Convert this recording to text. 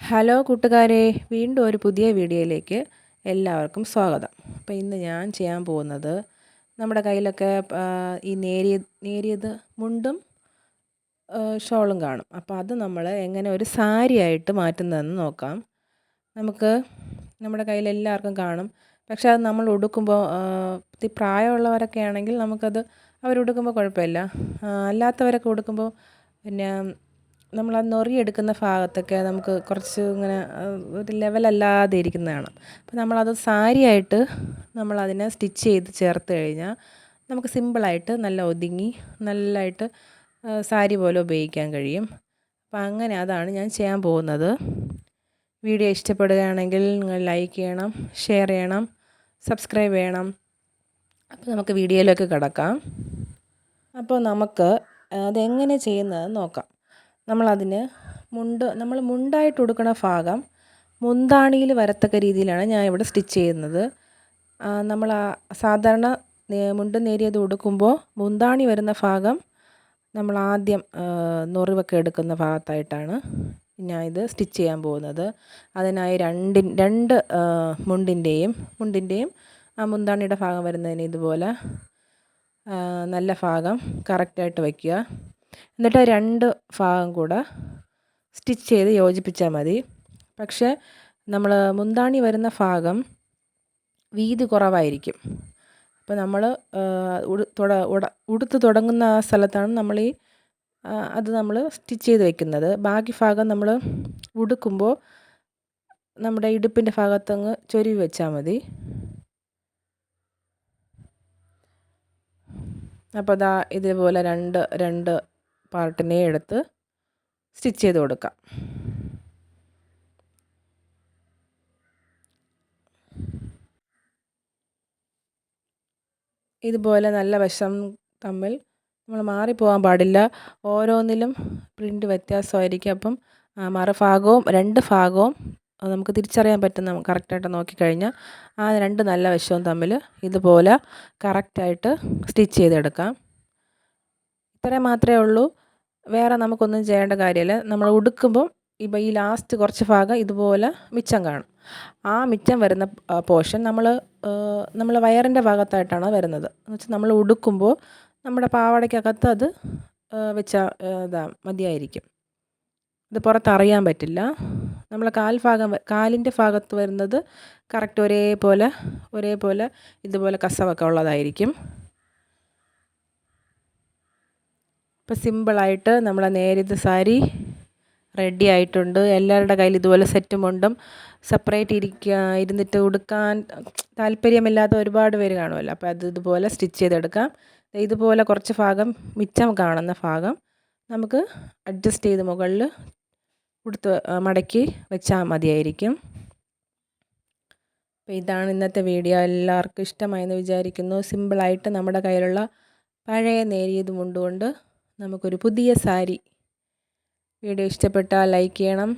Hello കൂട്ടുകാരെ, വീണ്ടും ഒരു പുതിയ വീഡിയോയിലേക്ക് എല്ലാവർക്കും സ്വാഗതം. അപ്പോൾ ഇന്ന് ഞാൻ ചെയ്യാൻ പോകുന്നത് നമ്മുടെ കയ്യിലൊക്കെ ഈ നേരിയത് മുണ്ടും ഷോളും കാണും. അപ്പോൾ അത് നമ്മൾ എങ്ങനെ ഒരു സാരിയായിട്ട് മാറ്റുന്നതെന്ന് നോക്കാം. നമുക്ക് നമ്മുടെ കയ്യിൽ എല്ലാവർക്കും കാണും. പക്ഷേ അത് നമ്മൾ ഉടുക്കുമ്പോൾ പ്രായമുള്ളവരൊക്കെ ആണെങ്കിൽ നമുക്കത് അവരുടുക്കുമ്പോൾ കുഴപ്പമില്ല. അല്ലാത്തവരൊക്കെ ഉടുക്കുമ്പോൾ പിന്നെ നമ്മൾ ആ ഞൊറിയെടുക്കുന്ന ഭാഗത്തൊക്കെ നമുക്ക് കുറച്ച് ഇങ്ങനെ ഒരു ലെവലല്ലാതെ ഇരിക്കുന്നതാണ്. അപ്പോൾ നമ്മളത് സാരിയായിട്ട് നമ്മളതിനെ സ്റ്റിച്ച് ചെയ്ത് ചേർത്ത് കഴിഞ്ഞാൽ നമുക്ക് സിമ്പിളായിട്ട് നല്ല ഒതുങ്ങി നല്ലതായിട്ട് സാരി പോലെ ഉപയോഗിക്കാൻ കഴിയും. അപ്പോൾ അങ്ങനെ അതാണ് ഞാൻ ചെയ്യാൻ പോകുന്നത്. വീഡിയോ ഇഷ്ടപ്പെടുകയാണെങ്കിൽ നിങ്ങൾ ലൈക്ക് ചെയ്യണം, ഷെയർ ചെയ്യണം, സബ്സ്ക്രൈബ് ചെയ്യണം. അപ്പോൾ നമുക്ക് വീഡിയോയിലേക്ക് കിടക്കാം. അപ്പോൾ നമുക്ക് അതെങ്ങനെ ചെയ്യുന്നതെന്ന് നോക്കാം. നമ്മളതിന് നമ്മൾ മുണ്ടായിട്ട് ഉടുക്കണ ഭാഗം മുന്താണിയിൽ വരത്തക്ക രീതിയിലാണ് ഞാൻ ഇവിടെ സ്റ്റിച്ച് ചെയ്യുന്നത്. നമ്മൾ സാധാരണ മുണ്ട് നേരിയത് ഉടുക്കുമ്പോൾ മുന്താണി വരുന്ന ഭാഗം നമ്മൾ ആദ്യം ഞൊറിവൊക്കെ എടുക്കുന്ന ഭാഗത്തായിട്ടാണ് ഞാൻ ഇത് സ്റ്റിച്ച് ചെയ്യാൻ പോകുന്നത്. അതിനായി രണ്ട് മുണ്ടിൻ്റെയും ആ മുന്താണിയുടെ ഭാഗം വരുന്നതിന് ഇതുപോലെ നല്ല ഭാഗം കറക്റ്റായിട്ട് വയ്ക്കുക. എന്നിട്ട് രണ്ട് ഭാഗം കൂടെ സ്റ്റിച്ച് ചെയ്ത് യോജിപ്പിച്ചാൽ മതി. പക്ഷേ നമ്മൾ മുന്താണി വരുന്ന ഭാഗം വീതി കുറവായിരിക്കും. അപ്പോൾ നമ്മൾ ഉടുത്ത് തുടങ്ങുന്ന ആ സ്ഥലത്താണ് നമ്മൾ അത് നമ്മൾ സ്റ്റിച്ച് ചെയ്ത് വെക്കുന്നത്. ബാക്കി ഭാഗം നമ്മൾ ഉടുക്കുമ്പോൾ നമ്മുടെ ഇടുപ്പിൻ്റെ ഭാഗത്തങ്ങ് ചൊരുവി വെച്ചാൽ മതി. അപ്പോൾ ദാ ഇതേപോലെ രണ്ട് പാർട്ടിനെ എടുത്ത് സ്റ്റിച്ച് ചെയ്ത് കൊടുക്കാം. ഇതുപോലെ നല്ല വശം തമ്മിൽ നമ്മൾ മാറിപ്പോകാൻ പാടില്ല. ഓരോന്നിലും പ്രിൻ്റ് വ്യത്യാസമായിരിക്കും. അപ്പം രണ്ട് ഭാഗവും നമുക്ക് തിരിച്ചറിയാൻ പറ്റുന്ന കറക്റ്റായിട്ട് നോക്കിക്കഴിഞ്ഞാൽ ആ രണ്ട് നല്ല വശവും തമ്മിൽ ഇതുപോലെ കറക്റ്റായിട്ട് സ്റ്റിച്ച് ചെയ്തെടുക്കാം. ഇത്രയും മാത്രമേ ഉള്ളൂ. വേറെ നമുക്കൊന്നും ചെയ്യേണ്ട കാര്യമില്ല. നമ്മൾ ഉടുക്കുമ്പോൾ ഇപ്പോൾ ഈ ലാസ്റ്റ് കുറച്ച് ഭാഗം ഇതുപോലെ മിച്ചം കാണും. ആ മിച്ചം വരുന്ന പോർഷൻ നമ്മൾ വയറിൻ്റെ ഭാഗത്തായിട്ടാണ് വരുന്നത്. എന്ന് വെച്ചാൽ നമ്മൾ ഉടുക്കുമ്പോൾ നമ്മുടെ പാവാടയ്ക്കകത്ത് അത് വെച്ചാൽ മതിയായിരിക്കും. ഇത് പുറത്തറിയാൻ പറ്റില്ല. നമ്മൾ കാലിൻ്റെ ഭാഗത്ത് വരുന്നത് കറക്റ്റ് ഒരേപോലെ ഇതുപോലെ കസവൊക്കെ ഉള്ളതായിരിക്കും. ഇപ്പോൾ സിമ്പിളായിട്ട് നമ്മളെ നേരിയത് സാരി റെഡി ആയിട്ടുണ്ട്. എല്ലാവരുടെ കയ്യിൽ ഇതുപോലെ സെറ്റ് മുണ്ടും സെപ്പറേറ്റ് ഇരുന്നിട്ട് ഉടുക്കാൻ താല്പര്യമില്ലാത്ത ഒരുപാട് പേര് കാണുമല്ലോ. അപ്പോൾ അത് ഇതുപോലെ സ്റ്റിച്ച് ചെയ്തെടുക്കാം. ഇതുപോലെ കുറച്ച് ഭാഗം മിച്ചം കാണുന്ന ഭാഗം നമുക്ക് അഡ്ജസ്റ്റ് ചെയ്ത് മുകളിൽ മടക്കി വെച്ചാൽ മതിയായിരിക്കും. അപ്പോൾ ഇതാണ് ഇന്നത്തെ വീഡിയോ. എല്ലാവർക്കും ഇഷ്ടമായെന്ന് വിചാരിക്കുന്നു. സിമ്പിളായിട്ട് നമ്മുടെ കയ്യിലുള്ള പഴയ നേരിയത് മുണ്ടുകൊണ്ട് നമുക്കൊരു പുതിയ സാരി. വീഡിയോ ഇഷ്ടപ്പെട്ടാൽ ലൈക്ക് ചെയ്യണം.